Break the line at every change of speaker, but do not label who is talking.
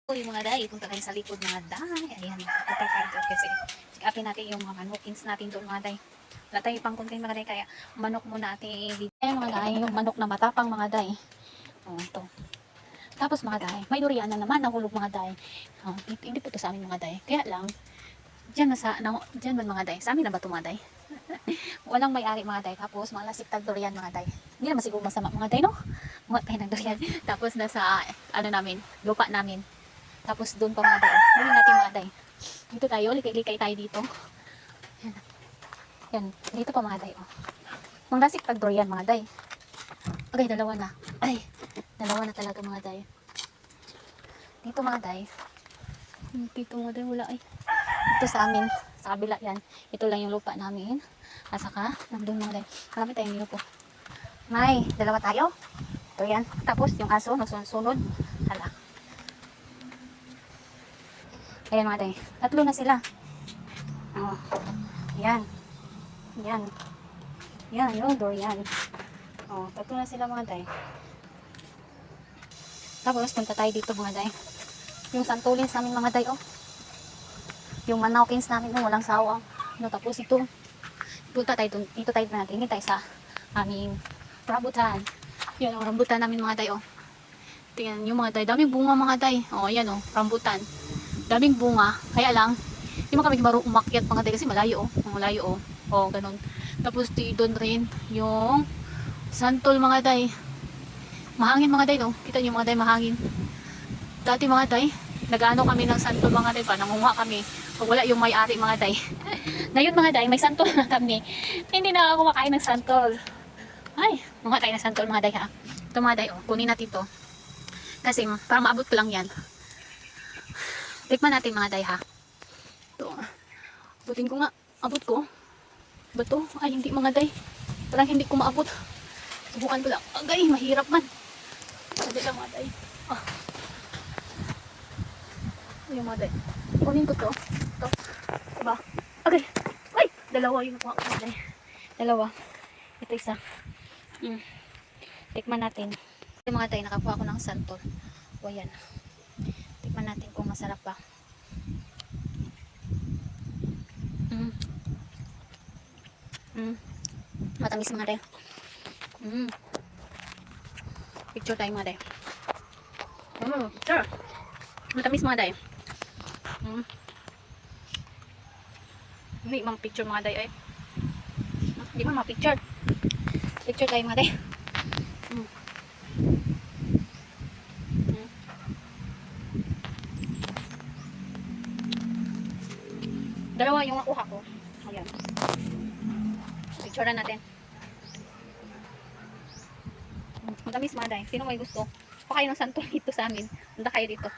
Uy mga day, punta tayo sa likod mga day. Ayan, punta tayo kasi check upin natin yung mga manokins natin doon mga day. Wala tayo pang content mga day, kaya manok muna natin i-video. Ayan mga day, yung manok na matapang mga day. Oh, ito. Tapos mga day, may durian na naman nahulog mga day. Oh, hindi po ito sa amin mga day. Kaya lang, dyan man mga day. Sa amin na ba ito mga day? Walang may-ari mga day. Tapos mga lasiktag durian mga day. Hindi naman siguro masama mga day, no? Mga tayo ng durian. Tapos nasa, ano namin, lupa namin. Tapos doon pa mga day. Huli natin mga day. Dito tayo, likay-likay tayo dito. Yan. Yan. Dito pa mga day. Oh. Manglasik pag durian mga day. Okay, dalawa na. Ay, dalawa na talaga mga day. Dito mga day. Dito mga day, wala ay. Dito sa amin. Sa kabila yan. Ito lang yung lupa namin. At saka, nandun mga day. Marami tayong niyo po. May, dalawa tayo. Ito yan. Tapos yung aso, nasunod. Hala. Ayan mga day. Tatlo na sila. Oh. Yan. Yan. Yan, yung durian. Oh, tatlo na sila mga day. Tapos, punta tayo dito mga day. Yung santulins namin mga day, oh. Yung manokins namin, oh, walang sawang. No, tapos ito. Punta tayo dito tayo natin. Hindi tayo sa aming rambutan. Yan, oh, rambutan namin mga day, oh. Tingnan yung mga day. Daming bunga mga day. Oh, yan, oh, rambutan. Daming bunga. Kaya lang, hindi mo kami marunong umakyat mga day kasi malayo, oh. Malayo, oh. Oh, ganun. Tapos doon rin yung santol mga day. Mahangin mga day, no? Kita niyo mga day, mahangin. Dati mga day, nag-ano kami ng santol mga day pa, nangunguha kami. Pag wala yung may-ari mga day. Ngayon mga day, may santol na kami. Hindi na ako kumakain ng santol. Ay, mga tayo ng santol mga day ha. Ito mga day, oh, kunin natin to. Kasi para maabot ko lang yan. Tikman natin mga day ha. Ito. Abutin ko nga. Abot ko. Ba to? Ay, hindi mga day. Parang hindi ko maabot. Subukan ko lang. Agay, mahirap man. Sabi lang mga day. Ah. Yung mga day. Kunin ko to. Ito. Diba? Agay. Ay! Dalawa yung nakuha ko mga day. Dalawa. Ito isa. Tikman natin. Yung mga day, nakakuha ko ng santol. O yan. Tikman natin kung masarap pa. Matamis mga day. Picture tayo mga day. Picture. Matamis mga day. Hindi mang picture mga day ay. Hindi man ma-picture. Picture tayo mga day. Dalawa yung nakuha ko. Ayan. Picture na natin. Matamis mga day. Sino may gusto? Pa kayo ng santol dito sa amin. Punta kayo dito.